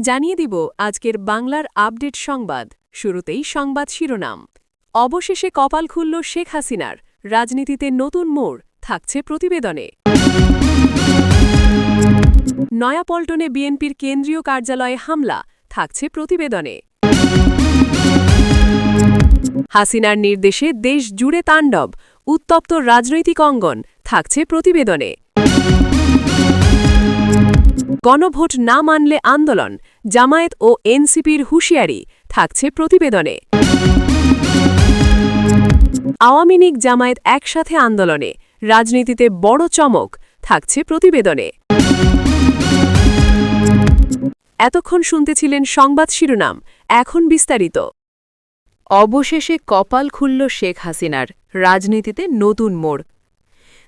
জানিয়ে দিব আজকের বাংলার আপডেট সংবাদ। শুরুতেই সংবাদ শিরোনাম। অবশেষে কপাল খুলল শেখ হাসিনার, রাজনীতিতে নতুন মোড়, থাকছে প্রতিবেদনে। নয়াপল্টনে বিএনপির কেন্দ্রীয় কার্যালয়ে হামলা, থাকছে প্রতিবেদনে। হাসিনার নির্দেশে দেশ জুড়ে তাণ্ডব, উত্তপ্ত রাজনৈতিক অঙ্গন, থাকছে প্রতিবেদনে। গণভোট না মানলে আন্দোলন, জামায়াত ও এনসিপির হুঁশিয়ারি, থাকছে প্রতিবেদনে। আওয়ামী লীগ জামায়াত একসাথে আন্দোলনে, রাজনীতিতে বড় চমক, থাকছে প্রতিবেদনে। এতক্ষণ শুনতেছিলেন সংবাদ শিরোনাম, এখন বিস্তারিত। অবশেষে কপাল খুলল শেখ হাসিনার, রাজনীতিতে নতুন মোড়।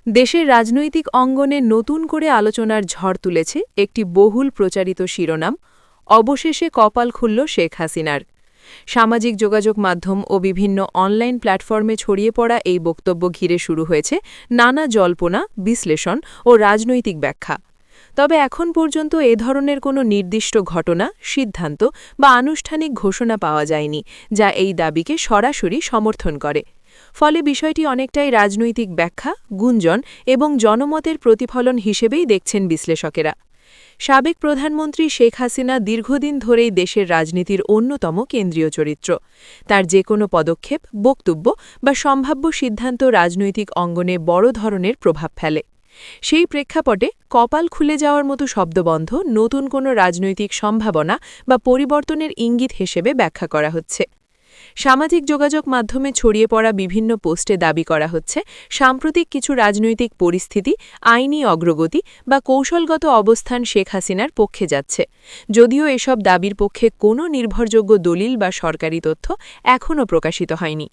দেশের রাজনৈতিক অঙ্গনে নতুন করে আলোচনার ঝড় তুলেছে একটি বহুল প্রচারিত শিরোনাম, অবশেষে কপাল খুলল শেখ হাসিনার। সামাজিক যোগাযোগ মাধ্যম ও বিভিন্ন অনলাইন প্ল্যাটফর্মে ছড়িয়ে পড়া এই বক্তব্য ঘিরে শুরু হয়েছে নানা জল্পনা, বিশ্লেষণ ও রাজনৈতিক ব্যাখ্যা। তবে এখন পর্যন্ত এ ধরনের কোনো নির্দিষ্ট ঘটনা, সিদ্ধান্ত বা আনুষ্ঠানিক ঘোষণা পাওয়া যায়নি যা এই দাবিকে সরাসরি সমর্থন করে। ফলে বিষয়টি অনেকটাই রাজনৈতিক ব্যাখ্যা, গুঞ্জন এবং জনমতের প্রতিফলন হিসেবেই দেখছেন বিশ্লেষকেরা। সাবেক প্রধানমন্ত্রী শেখ হাসিনা দীর্ঘদিন ধরেই দেশের রাজনীতির অন্যতম কেন্দ্রীয় চরিত্র। তার যে কোনো পদক্ষেপ, বক্তব্য বা সম্ভাব্য সিদ্ধান্ত রাজনৈতিক অঙ্গনে বড় ধরনের প্রভাব ফেলে। সেই প্রেক্ষাপটে কপাল খুলে যাওয়ার মতো শব্দবন্ধ নতুন কোনো রাজনৈতিক সম্ভাবনা বা পরিবর্তনের ইঙ্গিত হিসেবে ব্যাখ্যা করা হচ্ছে। সামাজিক যোগাযোগ মাধ্যমে ছড়িয়ে পড়া বিভিন্ন পোস্টে দাবি করা হচ্ছে, সাম্প্রতিক কিছু রাজনৈতিক পরিস্থিতি, আইনি অগ্রগতি বা কৌশলগত অবস্থান শেখ হাসিনার পক্ষে যাচ্ছে। যদিও এসব দাবির পক্ষে কোনো নির্ভরযোগ্য দলিল বা সরকারি তথ্য এখনও প্রকাশিত হয়নি।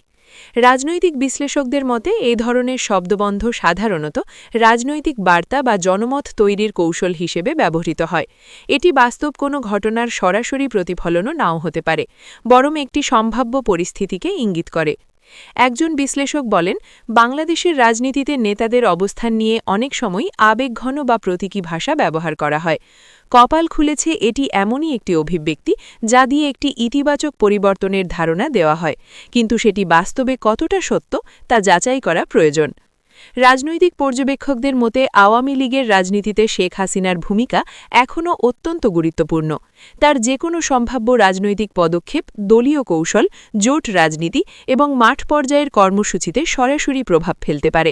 রাজনৈতিক বিশ্লেষকদের মতে এই ধরনের শব্দবন্ধ সাধারণত রাজনৈতিক বার্তা বা জনমত তৈরির কৌশল হিসেবে ব্যবহৃত হয়। এটি বাস্তব কোনো ঘটনার সরাসরি প্রতিফলনও নাও হতে পারে, বরং একটি সম্ভাব্য পরিস্থিতিকে ইঙ্গিত করে। একজন বিশ্লেষক বলেন, বাংলাদেশের রাজনীতিতে নেতাদের অবস্থান নিয়ে অনেক সময় আবেগঘন বা প্রতীকী ভাষা ব্যবহার করা হয়। কপাল খুলেছে এটি এমনই একটি অভিব্যক্তি যা দিয়ে একটি ইতিবাচক পরিবর্তনের ধারণা দেওয়া হয়, কিন্তু সেটি বাস্তবে কতটা সত্য তা যাচাই করা প্রয়োজন। রাজনৈতিক পর্যবেক্ষকদের মতে আওয়ামী লীগের রাজনীতিতে শেখ হাসিনার ভূমিকা এখনও অত্যন্ত গুরুত্বপূর্ণ। তার যে কোনো সম্ভাব্য রাজনৈতিক পদক্ষেপ দলীয় কৌশল, জোট রাজনীতি এবং মাঠ পর্যায়ের কর্মসূচিতে সরাসরি প্রভাব ফেলতে পারে।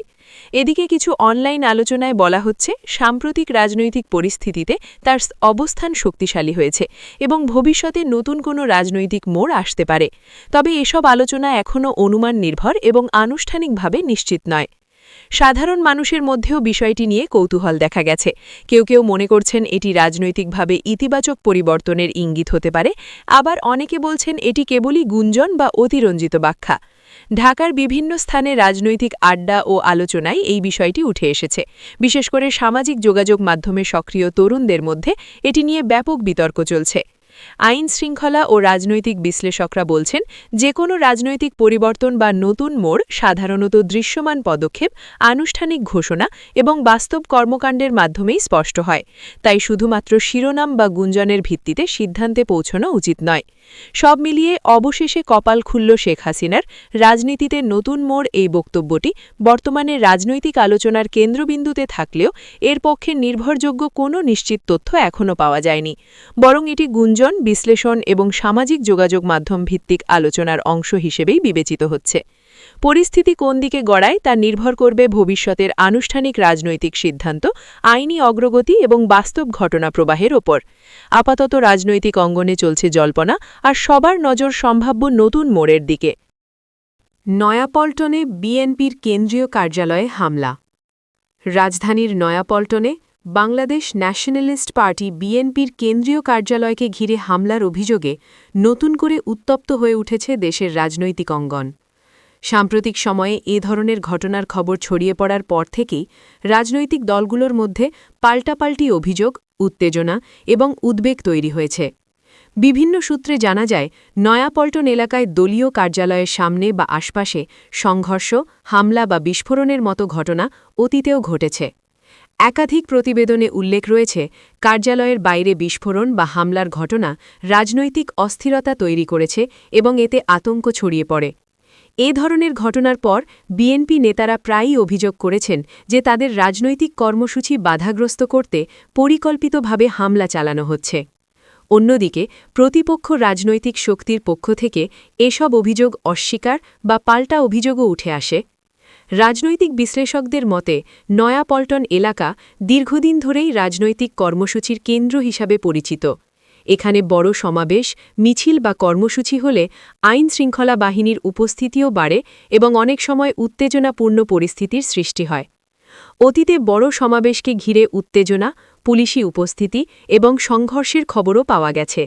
এদিকে কিছু অনলাইন আলোচনায় বলা হচ্ছে, সাম্প্রতিক রাজনৈতিক পরিস্থিতিতে তার অবস্থান শক্তিশালী হয়েছে এবং ভবিষ্যতে নতুন কোনো রাজনৈতিক মোড় আসতে পারে। তবে এসব আলোচনা এখনও অনুমান নির্ভর এবং আনুষ্ঠানিকভাবে নিশ্চিত নয়। সাধারণ মানুষের মধ্যেও বিষয়টি নিয়ে কৌতূহল দেখা গেছে। কেউ কেউ মনে করছেন এটি রাজনৈতিকভাবে ইতিবাচক পরিবর্তনের ইঙ্গিত হতে পারে, আবার অনেকে বলছেন এটি কেবলই গুঞ্জন বা অতিরঞ্জিত ব্যাখ্যা। ঢাকার বিভিন্ন স্থানে রাজনৈতিক আড্ডা ও আলোচনায় এই বিষয়টি উঠে এসেছে। বিশেষ করে সামাজিক যোগাযোগ মাধ্যমে সক্রিয় তরুণদের মধ্যে এটি নিয়ে ব্যাপক বিতর্ক চলছে। আইন শৃঙ্খলা ও রাজনৈতিক বিশ্লেষকরা বলছেন, যে কোনো রাজনৈতিক পরিবর্তন বা নতুন মোড় সাধারণত দৃশ্যমান পদক্ষেপ, আনুষ্ঠানিক ঘোষণা এবং বাস্তব কর্মকাণ্ডের মাধ্যমেই স্পষ্ট হয়। তাই শুধুমাত্র শিরোনাম বা গুঞ্জনের ভিত্তিতে সিদ্ধান্তে পৌঁছানো উচিত নয়। সব মিলিয়ে অবশেষে কপাল খুলল শেখ হাসিনার, রাজনীতিতে নতুন মোড় এই বক্তব্যটি বর্তমানে রাজনৈতিক আলোচনার কেন্দ্রবিন্দুতে থাকলেও এর পক্ষে নির্ভরযোগ্য কোনো নিশ্চিত তথ্য এখনও পাওয়া যায়নি। বরং এটি গুঞ্জন, বিশ্লেষণ এবং সামাজিক যোগাযোগ মাধ্যম ভিত্তিক আলোচনার অংশ হিসেবেই বিবেচিত হচ্ছে। পরিস্থিতি কোন দিকে গড়ায় তা নির্ভর করবে ভবিষ্যতের আনুষ্ঠানিক রাজনৈতিক সিদ্ধান্ত, আইনি অগ্রগতি এবং বাস্তব ঘটনা প্রবাহের ওপর। আপাতত রাজনৈতিক অঙ্গনে চলছে জল্পনা, আর সবার নজর সম্ভাব্য নতুন মোড়ের দিকে। নয়াপল্টনে বিএনপির কেন্দ্রীয় কার্যালয়ে হামলা। রাজধানীর নয়াপল্টনে বাংলাদেশ ন্যাশনালিস্ট পার্টি বিএনপির কেন্দ্রীয় কার্যালয়কে ঘিরে হামলার অভিযোগে নতুন করে উত্তপ্ত হয়ে উঠেছে দেশের রাজনৈতিক অঙ্গন। সাম্প্রতিক সময়ে এ ধরনের ঘটনার খবর ছড়িয়ে পড়ার পর থেকেই রাজনৈতিক দলগুলোর মধ্যে পাল্টাপাল্টি অভিযোগ, উত্তেজনা এবং উদ্বেগ তৈরি হয়েছে। বিভিন্ন সূত্রে জানা যায়, নয়াপল্টন এলাকায় দলীয় কার্যালয়ের সামনে বা আশপাশে সংঘর্ষ, হামলা বা বিস্ফোরণের মতো ঘটনা অতীতেও ঘটেছে। একাধিক প্রতিবেদনে উল্লেখ রয়েছে কার্যালয়ের বাইরে বিস্ফোরণ বা হামলার ঘটনা রাজনৈতিক অস্থিরতা তৈরি করেছে এবং এতে আতঙ্ক ছড়িয়ে পড়ে। এ ধরনের ঘটনার পর বিএনপি নেতারা প্রায়ই অভিযোগ করেছেন যে তাদের রাজনৈতিক কর্মসূচি বাধাগ্রস্ত করতে পরিকল্পিতভাবে হামলা চালানো হচ্ছে। অন্যদিকে প্রতিপক্ষ রাজনৈতিক শক্তির পক্ষ থেকে এসব অভিযোগ অস্বীকার বা পাল্টা অভিযোগও উঠে আসে। রাজনৈতিক বিশ্লেষকদের মতে নয়াপল্টন এলাকা দীর্ঘদিন ধরেই রাজনৈতিক কর্মসূচির কেন্দ্র হিসাবে পরিচিত। এখানে বড় সমাবেশ, মিছিল বা কর্মসূচি হলে আইন শৃঙ্খলা বাহিনীর উপস্থিতিও বাড়ে এবং অনেক সময় উত্তেজনাপূর্ণ পরিস্থিতির সৃষ্টি হয়। অতীতে বড় সমাবেশকে ঘিরে উত্তেজনা, পুলিশি উপস্থিতি এবং সংঘর্ষের খবরও পাওয়া গেছে।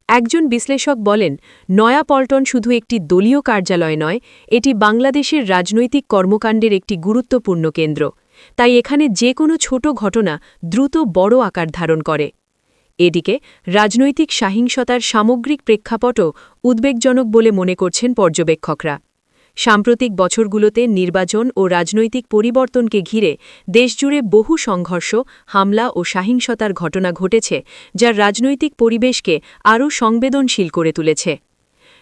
একজন বিশ্লেষক বলেন, নয়াপল্টন শুধু একটি দলীয় কার্যালয় নয়, এটি বাংলাদেশের রাজনৈতিক কর্মকাণ্ডের একটি গুরুত্বপূর্ণ কেন্দ্র। তাই এখানে যে কোনো ছোট ঘটনা দ্রুত বড় আকার ধারণ করে। এদিকে রাজনৈতিক সহিংসতার সামগ্রিক প্রেক্ষাপটও উদ্বেগজনক বলে মনে করছেন পর্যবেক্ষকরা। সাম্প্রতিক বছরগুলোতে নির্বাচন ও রাজনৈতিক পরিবর্তনকে ঘিরে দেশজুড়ে বহু সংঘর্ষ, হামলা ও সহিংসতার ঘটনা ঘটেছে, যা রাজনৈতিক পরিবেশকে আরও সংবেদনশীল করে তুলেছে।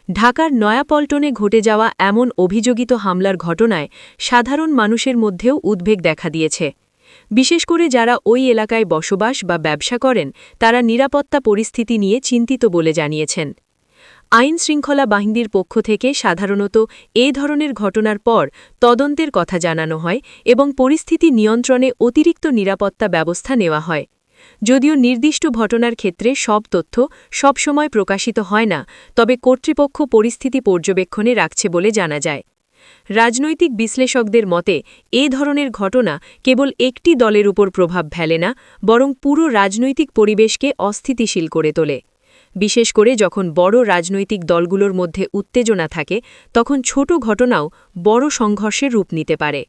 ঢাকার নয়াপল্টনে ঘটে যাওয়া এমন অভিযোগিত হামলার ঘটনায় সাধারণ মানুষের মধ্যেও উদ্বেগ দেখা দিয়েছে। বিশেষ করে যারা ওই এলাকায় বসবাস বা ব্যবসা করেন, তারা নিরাপত্তা পরিস্থিতি নিয়ে চিন্তিত বলে জানিয়েছেন। আইন শৃঙ্খলা বাহিনীর পক্ষ থেকে সাধারণত এ ধরনের ঘটনার পর তদন্তের কথা জানানো হয় এবং পরিস্থিতি নিয়ন্ত্রণে অতিরিক্ত নিরাপত্তা ব্যবস্থা নেওয়া হয়। যদিও নির্দিষ্ট ঘটনার ক্ষেত্রে সব তথ্য সবসময় প্রকাশিত হয় না, তবে কর্তৃপক্ষ পরিস্থিতি পর্যবেক্ষণে রাখছে বলে জানা যায়। রাজনৈতিক বিশ্লেষকদের মতে এ ধরনের ঘটনা কেবল একটি দলের উপর প্রভাব ফেলে না, বরং পুরো রাজনৈতিক পরিবেশকে অস্থিতিশীল করে তোলে। বিশেষ করে যখন বড় রাজনৈতিক দলগুলোর মধ্যে উত্তেজনা থাকে, তখন ছোট ঘটনাও বড় সংঘর্ষের রূপ নিতে পারে।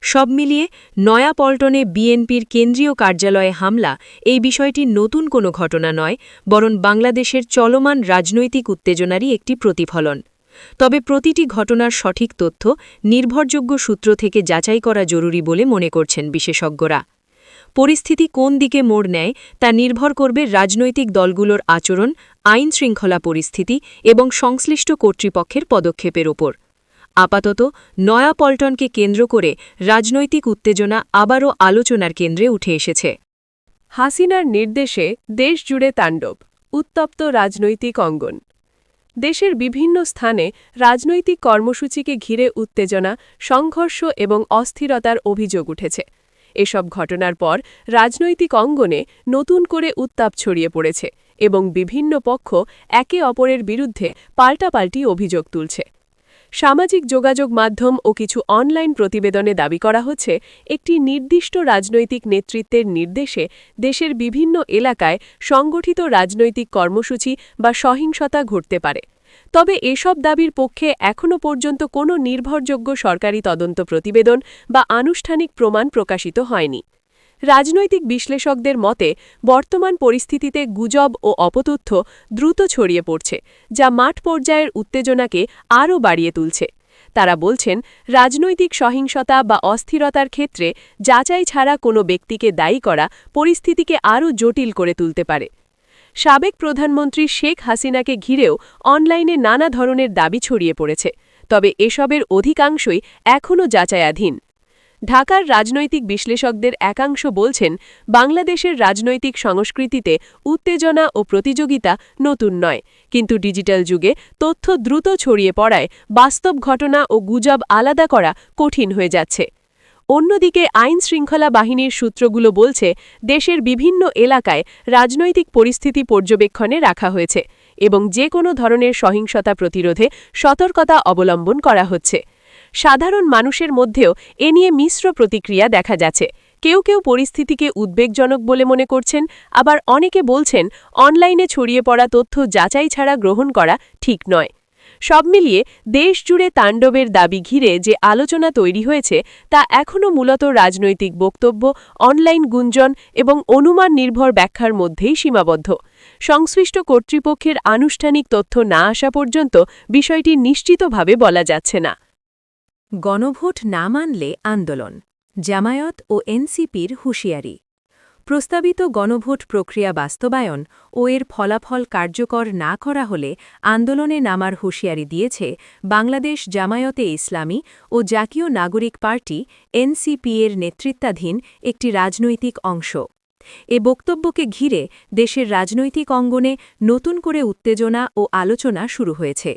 সব মিলিয়ে নয়াপল্টনে বিএনপির কেন্দ্রীয় কার্যালয়ে হামলা এই বিষয়টি নতুন কোনো ঘটনা নয়, বরং বাংলাদেশের চলমান রাজনৈতিক উত্তেজনারই একটি প্রতিফলন। তবে প্রতিটি ঘটনার সঠিক তথ্য নির্ভরযোগ্য সূত্র থেকে যাচাই করা জরুরি বলে মনে করছেন বিশেষজ্ঞরা। পরিস্থিতি কোন দিকে মোড় নেয় তা নির্ভর করবে রাজনৈতিক দলগুলোর আচরণ, আইন শৃঙ্খলা পরিস্থিতি এবং সংশ্লিষ্ট কর্তৃপক্ষের পদক্ষেপের ওপর। আপাতত নয়াপল্টনকে কেন্দ্র করে রাজনৈতিক উত্তেজনা আবারও আলোচনার কেন্দ্রে উঠে এসেছে। হাসিনার নির্দেশে দেশজুড়ে তাণ্ডব, উত্তপ্ত রাজনৈতিক অঙ্গন। দেশের বিভিন্ন স্থানে রাজনৈতিক কর্মসূচিকে ঘিরে উত্তেজনা, সংঘর্ষ এবং অস্থিরতার অভিযোগ উঠেছে। এসব ঘটনার পর রাজনৈতিক অঙ্গনে নতুন করে উত্তাপ ছড়িয়ে পড়েছে এবং বিভিন্ন পক্ষ একে অপরের বিরুদ্ধে পাল্টাপাল্টি অভিযোগ তুলছে। সামাজিক যোগাযোগ মাধ্যম ও কিছু অনলাইন প্রতিবেদনে দাবি করা হচ্ছে, একটি নির্দিষ্ট রাজনৈতিক নেতৃত্বের নির্দেশে দেশের বিভিন্ন এলাকায় সংগঠিত রাজনৈতিক কর্মসূচি বা সহিংসতা ঘটতে পারে। তবে এসব দাবির পক্ষে এখনও পর্যন্ত কোনো নির্ভরযোগ্য সরকারি তদন্ত প্রতিবেদন বা আনুষ্ঠানিক প্রমাণ প্রকাশিত হয়নি। রাজনৈতিক বিশ্লেষকদের মতে বর্তমান পরিস্থিতিতে গুজব ও অপতথ্য দ্রুত ছড়িয়ে পড়ছে, যা মাঠ পর্যায়ের উত্তেজনাকে আরও বাড়িয়ে তুলছে। তারা বলছেন, রাজনৈতিক সহিংসতা বা অস্থিরতার ক্ষেত্রে যাচাই ছাড়া কোনো ব্যক্তিকে দায়ী করা পরিস্থিতিকে আরও জটিল করে তুলতে পারে। সাবেক প্রধানমন্ত্রী শেখ হাসিনাকে ঘিরেও অনলাইনে নানা ধরনের দাবি ছড়িয়ে পড়েছে, তবে এসবের অধিকাংশই এখনও যাচাইয়াধীন। ঢাকার রাজনৈতিক বিশ্লেষকদের একাংশ বলছেন, বাংলাদেশের রাজনৈতিক সংস্কৃতিতে উত্তেজনা ও প্রতিযোগিতা নতুন নয়, কিন্তু ডিজিটাল যুগে তথ্য দ্রুত ছড়িয়ে পড়ায় বাস্তব ঘটনা ও গুজব আলাদা করা কঠিন হয়ে যাচ্ছে। অন্যদিকে আইন শৃঙ্খলা বাহিনীর সূত্রগুলো বলছে, দেশের বিভিন্ন এলাকায় রাজনৈতিক পরিস্থিতি পর্যবেক্ষণে রাখা হয়েছে এবং যে কোনো ধরনের সহিংসতা প্রতিরোধে সতর্কতা অবলম্বন করা হচ্ছে। সাধারণ মানুষের মধ্যেও এ নিয়ে মিশ্র প্রতিক্রিয়া দেখা যাচ্ছে। কেউ কেউ পরিস্থিতিকে উদ্বেগজনক বলে মনে করছেন, আবার অনেকে বলছেন অনলাইনে ছড়িয়ে পড়া তথ্য যাচাই ছাড়া গ্রহণ করা ঠিক নয়। সব মিলিয়ে দেশজুড়ে তাণ্ডবের দাবি ঘিরে যে আলোচনা তৈরি হয়েছে, তা এখনও মূলত রাজনৈতিক বক্তব্য, অনলাইন গুঞ্জন এবং অনুমান নির্ভর ব্যাখ্যার মধ্যেই সীমাবদ্ধ। সংশ্লিষ্ট কর্তৃপক্ষের আনুষ্ঠানিক তথ্য না আসা পর্যন্ত বিষয়টি নিশ্চিতভাবে বলা যাচ্ছে না। গণভোট না মানলে আন্দোলন। জামায়াত ও এনসিপির হুঁশিয়ারি। প্রস্তাবিত গণভোট প্রক্রিয়া বাস্তবায়ন ও এর ফলাফল কার্যকর না করা হলে আন্দোলনে নামার হুঁশিয়ারি দিয়েছে বাংলাদেশ জামায়াতে ইসলামী ও জাতীয় নাগরিক পার্টি এনসিপি-এর নেতৃত্বাধীন একটি রাজনৈতিক অংশ। এ বক্তব্যকে ঘিরে দেশের রাজনৈতিক অঙ্গনে নতুন করে উত্তেজনা ও আলোচনা শুরু হয়েছে।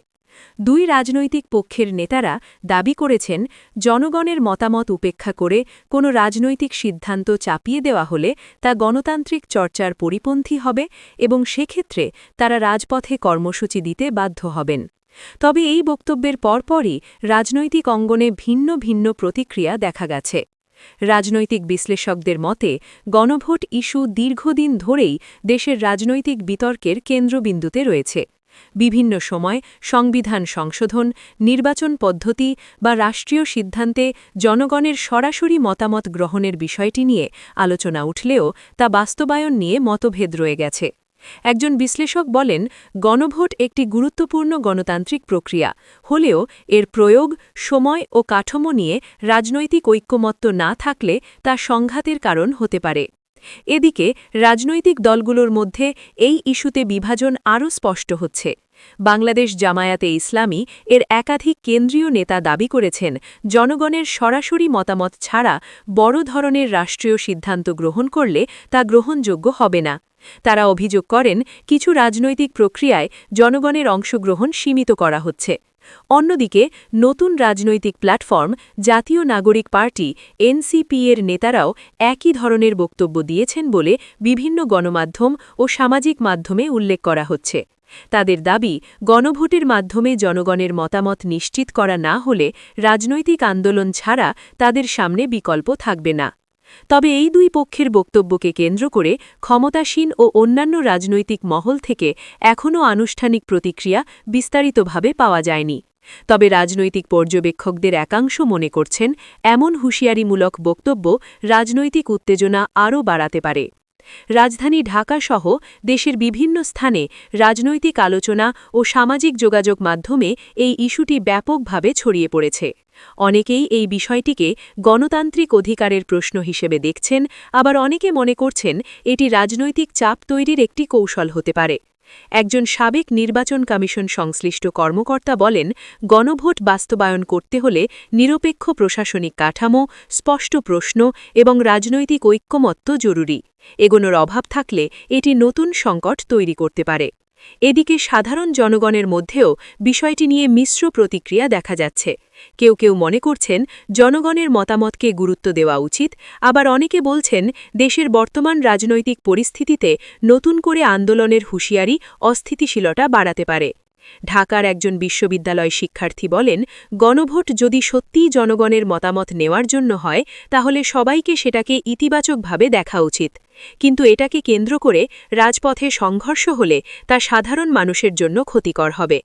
দুই রাজনৈতিক পক্ষের নেতারা দাবি করেছেন, জনগণের মতামত উপেক্ষা করে কোনো রাজনৈতিক সিদ্ধান্ত চাপিয়ে দেওয়া হলে তা গণতান্ত্রিক চর্চার পরিপন্থী হবে এবং সেক্ষেত্রে তারা রাজপথে কর্মসূচি দিতে বাধ্য হবেন। তবে এই বক্তব্যের পরপরই রাজনৈতিক অঙ্গনে ভিন্ন ভিন্ন প্রতিক্রিয়া দেখা গেছে। রাজনৈতিক বিশ্লেষকদের মতে, গণভোট ইস্যু দীর্ঘদিন ধরেই দেশের রাজনৈতিক বিতর্কের কেন্দ্রবিন্দুতে রয়েছে। বিভিন্ন সময় সংবিধান সংশোধন, নির্বাচন পদ্ধতি বা রাষ্ট্রীয় সিদ্ধান্তে জনগণের সরাসরি মতামত গ্রহণের বিষয়টি নিয়ে আলোচনা উঠলেও তা বাস্তবায়ন নিয়ে মতভেদ রয়ে গেছে। একজন বিশ্লেষক বলেন, গণভোট একটি গুরুত্বপূর্ণ গণতান্ত্রিক প্রক্রিয়া হলেও এর প্রয়োগ, সময় ও কাঠামো নিয়ে রাজনৈতিক ঐক্যমত্য না থাকলে তা সংঘাতের কারণ হতে পারে। এদিকে রাজনৈতিক দলগুলোর মধ্যে এই ইস্যুতে বিভাজন আরও স্পষ্ট হচ্ছে। বাংলাদেশ জামায়াতে ইসলামী এর একাধিক কেন্দ্রীয় নেতা দাবি করেছেন, জনগণের সরাসরি মতামত ছাড়া বড় ধরনের রাষ্ট্রীয় সিদ্ধান্ত গ্রহণ করলে তা গ্রহণযোগ্য হবে না। তারা অভিযোগ করেন, কিছু রাজনৈতিক প্রক্রিয়ায় জনগণের অংশগ্রহণ সীমিত করা হচ্ছে। অন্যদিকে নতুন রাজনৈতিক প্ল্যাটফর্ম জাতীয় নাগরিক পার্টি এনসিপি-এর নেতারাও একই ধরনের বক্তব্য দিয়েছেন বলে বিভিন্ন গণমাধ্যম ও সামাজিক মাধ্যমে উল্লেখ করা হচ্ছে। তাদের দাবি, গণভোটের মাধ্যমে জনগণের মতামত নিশ্চিত করা না হলে রাজনৈতিক আন্দোলন ছাড়া তাদের সামনে বিকল্প থাকবে না। তবে এই দুই পক্ষের বক্তব্যকে কেন্দ্র করে ক্ষমতাসীন ও অন্যান্য রাজনৈতিক মহল থেকে এখনও আনুষ্ঠানিক প্রতিক্রিয়া বিস্তারিতভাবে পাওয়া যায়নি। তবে রাজনৈতিক পর্যবেক্ষকদের একাংশ মনে করছেন, এমন হুঁশিয়ারিমূলক বক্তব্য রাজনৈতিক উত্তেজনা আরও বাড়াতে পারে। রাজধানী ঢাকাসহ দেশের বিভিন্ন স্থানে রাজনৈতিক আলোচনা ও সামাজিক যোগাযোগ মাধ্যমে এই ইস্যুটি ব্যাপকভাবে ছড়িয়ে পড়েছে। অনেকেই এই বিষয়টিকে গণতান্ত্রিক অধিকারের প্রশ্ন হিসেবে দেখছেন, আবার অনেকে মনে করছেন এটি রাজনৈতিক চাপ তৈরির একটি কৌশল হতে পারে। একজন সাবেক নির্বাচন কমিশন সংশ্লিষ্ট কর্মকর্তা বলেন, গণভোট বাস্তবায়ন করতে হলে নিরপেক্ষ প্রশাসনিক কাঠামো, স্পষ্ট প্রশ্ন এবং রাজনৈতিক ঐক্যমত্য জরুরি। এগুলোর অভাব থাকলে এটি নতুন সংকট তৈরি করতে পারে। এদিকে সাধারণ জনগণের মধ্যেও বিষয়টি নিয়ে মিশ্র প্রতিক্রিয়া দেখা যাচ্ছে। কেউ কেউ মনে করছেন, জনগণের মতামতকে গুরুত্ব দেওয়া উচিত, আবার অনেকে বলছেন, দেশের বর্তমান রাজনৈতিক পরিস্থিতিতে নতুন করে আন্দোলনের হুঁশিয়ারি অস্থিতিশীলতা বাড়াতে পারে। ঢাকার একজন বিশ্ববিদ্যালয় শিক্ষার্থী বলেন, গণভোট যদি সত্যিই জনগণের মতামত নেওয়ার জন্য হয়, তাহলে সবাইকে সেটাকে ইতিবাচকভাবে দেখা উচিত। কিন্তু এটাকে কেন্দ্র করে রাজপথে সংঘর্ষ হলে তা সাধারণ মানুষের জন্য ক্ষতিকর হবে।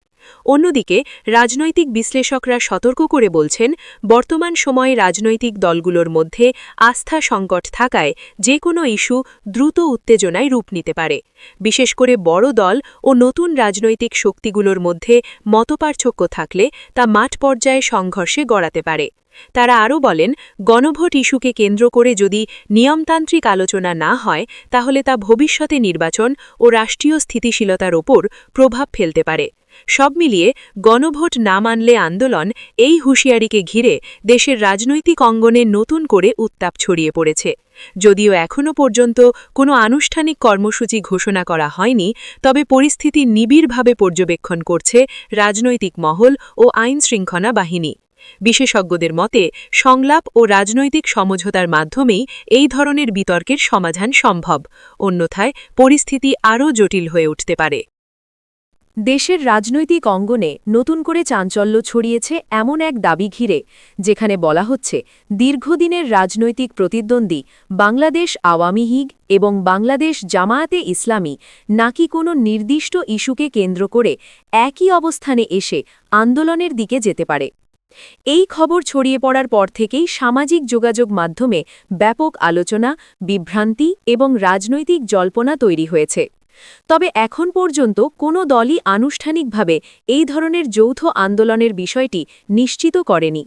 অন্যদিকে রাজনৈতিক বিশ্লেষকরা সতর্ক করে বলছেন, বর্তমান সময়ে রাজনৈতিক দলগুলোর মধ্যে আস্থা সংকট থাকায় যে কোনো ইস্যু দ্রুত উত্তেজনায় রূপ নিতে পারে। বিশেষ করে বড় দল ও নতুন রাজনৈতিক শক্তিগুলোর মধ্যে মতপার্থক্য থাকলে তা মাঠ পর্যায়ে সংঘর্ষে গড়াতে পারে। তারা আরও বলেন, গণভোট ইস্যুকে কেন্দ্র করে যদি নিয়মতান্ত্রিক আলোচনা না হয়, তাহলে তা ভবিষ্যতে নির্বাচন ও রাষ্ট্রীয় স্থিতিশীলতার ওপর প্রভাব ফেলতে পারে। সব মিলিয়ে গণভোট না মানলে আন্দোলন, এই হুঁশিয়ারিকে ঘিরে দেশের রাজনৈতিক অঙ্গনে নতুন করে উত্তাপ ছড়িয়ে পড়েছে। যদিও এখনও পর্যন্ত কোনো আনুষ্ঠানিক কর্মসূচি ঘোষণা করা হয়নি, তবে পরিস্থিতি নিবিড়ভাবে পর্যবেক্ষণ করছে রাজনৈতিক মহল ও আইনশৃঙ্খলা বাহিনী। বিশেষজ্ঞদের মতে, সংলাপ ও রাজনৈতিক সমঝোতার মাধ্যমেই এই ধরনের বিতর্কের সমাধান সম্ভব, অন্যথায় পরিস্থিতি আরও জটিল হয়ে উঠতে পারে। দেশের রাজনৈতিক অঙ্গনে নতুন করে চাঞ্চল্য ছড়িয়েছে এমন এক দাবি ঘিরে, যেখানে বলা হচ্ছে, দীর্ঘদিনের রাজনৈতিক প্রতিদ্বন্দ্বী বাংলাদেশ আওয়ামী লীগ এবং বাংলাদেশ জামায়াতে ইসলামী নাকি কোনো নির্দিষ্ট ইস্যুকে কেন্দ্র করে একই অবস্থানে এসে আন্দোলনের দিকে যেতে পারে। এই খবর ছড়িয়ে পড়ার পর থেকেই সামাজিক যোগাযোগ মাধ্যমে ব্যাপক আলোচনা, বিভ্রান্তি এবং রাজনৈতিক জল্পনা তৈরি হয়েছে। তবে এখন পর্যন্ত কোনো দলই আনুষ্ঠানিকভাবে এই ধরনের যৌথ আন্দোলনের বিষয়টি নিশ্চিত করেনি।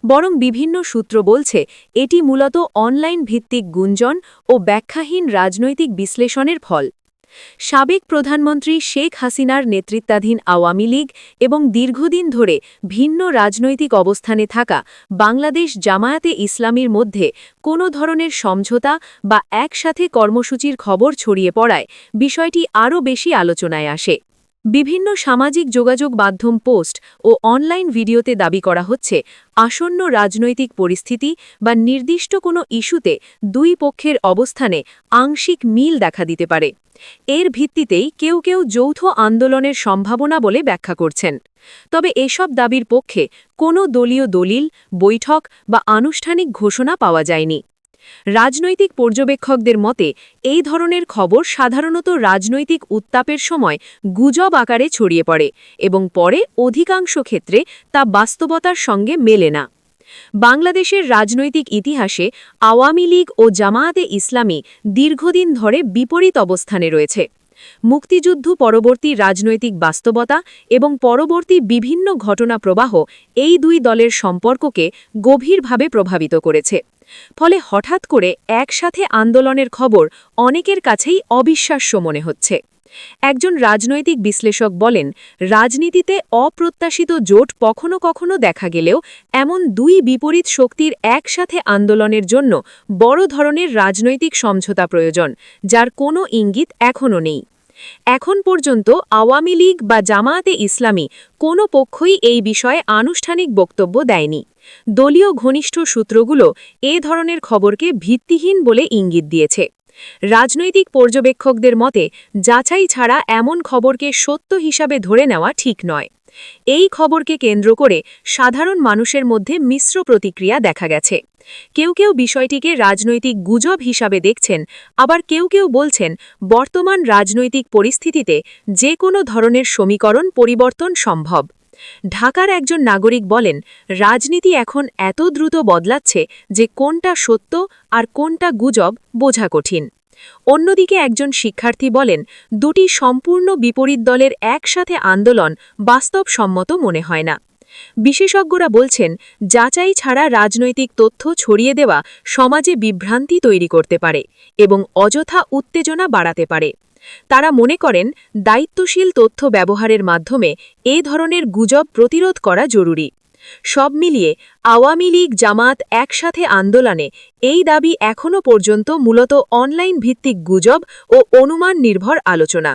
বরং বিভিন্ন সূত্র বলছে এটি মূলত অনলাইন ভিত্তিক গুঞ্জন ও ব্যাখ্যাহীন রাজনৈতিক বিশ্লেষণের ফল। সাবেক প্রধানমন্ত্রী শেখ হাসিনার নেতৃত্বাধীন আওয়ামী লীগ এবং দীর্ঘদিন ধরে ভিন্ন রাজনৈতিক অবস্থানে থাকা বাংলাদেশ জামায়াতে ইসলামীর মধ্যে কোনো ধরনের সমঝোতা বা একসাথে কর্মসূচির খবর ছড়িয়ে পড়ায় বিষয়টি আরও বেশি আলোচনায় আসে। বিভিন্ন সামাজিক যোগাযোগ মাধ্যম পোস্ট ও অনলাইন ভিডিওতে দাবি করা হচ্ছে আসন্ন রাজনৈতিক পরিস্থিতি বা নির্দিষ্ট কোনো ইস্যুতে দুই পক্ষের অবস্থানে আংশিক মিল দেখা দিতে পারে। এর ভিত্তিতেই কেউ কেউ যৌথ আন্দোলনের সম্ভাবনা বলে ব্যাখ্যা করছেন। তবে এসব দাবির পক্ষে কোনো দলীয় দলিল, বৈঠক বা আনুষ্ঠানিক ঘোষণা পাওয়া যায়নি। রাজনৈতিক পর্যবেক্ষকদের মতে এই ধরনের খবর সাধারণত রাজনৈতিক উত্তাপের সময় গুজব আকারে ছড়িয়ে পড়ে এবং পরে অধিকাংশ ক্ষেত্রে তা বাস্তবতার সঙ্গে মেলে না। বাংলাদেশের রাজনৈতিক ইতিহাসে আওয়ামী লীগ ও জামায়াতে ইসলামী দীর্ঘদিন ধরে বিপরীত অবস্থানে রয়েছে। মুক্তিযুদ্ধ পরবর্তী রাজনৈতিক বাস্তবতা এবং পরবর্তী বিভিন্ন ঘটনা প্রবাহ এই দুই দলের সম্পর্ককে গভীরভাবে প্রভাবিত করেছে। ফলে হঠাৎ করে একসাথে আন্দোলনের খবর অনেকের কাছেই অবিশ্বাস্য মনে হচ্ছে। একজন রাজনৈতিক বিশ্লেষক বলেন, রাজনীতিতে অপ্রত্যাশিত জোট কখনো কখনো দেখা গেলেও এমন দুই বিপরীত শক্তির একসাথে আন্দোলনের জন্য বড় ধরনের রাজনৈতিক সমঝোতা প্রয়োজন, যার কোনো ইঙ্গিত এখনও নেই। এখন পর্যন্ত আওয়ামী লীগ বা জামায়াতে ইসলামী কোনো পক্ষই এই বিষয়ে আনুষ্ঠানিক বক্তব্য দেয়নি। দলীয় ঘনিষ্ঠ সূত্রগুলো এ ধরনের খবরকে ভিত্তিহীন বলে ইঙ্গিত দিয়েছে। রাজনৈতিক পর্যবেক্ষকদের মতে যাচাই ছাড়া এমন খবরকে সত্য হিসাবে ধরে নেওয়া ঠিক নয়। এই খবরকে কেন্দ্র করে সাধারণ মানুষের মধ্যে মিশ্র প্রতিক্রিয়া দেখা গেছে। কেউ কেউ বিষয়টিকে রাজনৈতিক গুজব হিসাবে দেখছেন, আবার কেউ কেউ বলছেন বর্তমান রাজনৈতিক পরিস্থিতিতে যে কোনো ধরনের সমীকরণ পরিবর্তন সম্ভব। ঢাকার একজন নাগরিক বলেন, রাজনীতি এখন এত দ্রুত বদলাচ্ছে যে কোনটা সত্য আর কোনটা গুজব বোঝা কঠিন। অন্যদিকে একজন শিক্ষার্থী বলেন, দুটি সম্পূর্ণ বিপরীত দলের একসাথে আন্দোলন বাস্তবসম্মত মনে হয় না। বিশেষজ্ঞরা বলছেন, যাচাই ছাড়া রাজনৈতিক তথ্য ছড়িয়ে দেওয়া সমাজে বিভ্রান্তি তৈরি করতে পারে এবং অযথা উত্তেজনা বাড়াতে পারে। তারা মনে করেন, দায়িত্বশীল তথ্য ব্যবহারের মাধ্যমে এ ধরনের গুজব প্রতিরোধ করা জরুরি। সব মিলিয়ে আওয়ামী লীগ জামাত একসাথে আন্দোলনে এই দাবি এখনও পর্যন্ত মূলত অনলাইন ভিত্তিক গুজব ও অনুমান নির্ভর আলোচনা।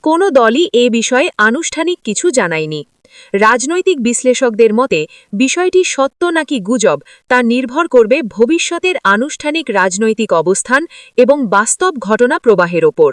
কোনো দলই এ বিষয়ে আনুষ্ঠানিক কিছু জানায়নি। রাজনৈতিক বিশ্লেষকদের মতে বিষয়টি সত্য নাকি গুজব তা নির্ভর করবে ভবিষ্যতের আনুষ্ঠানিক রাজনৈতিক অবস্থান এবং বাস্তব ঘটনা প্রবাহের ওপর।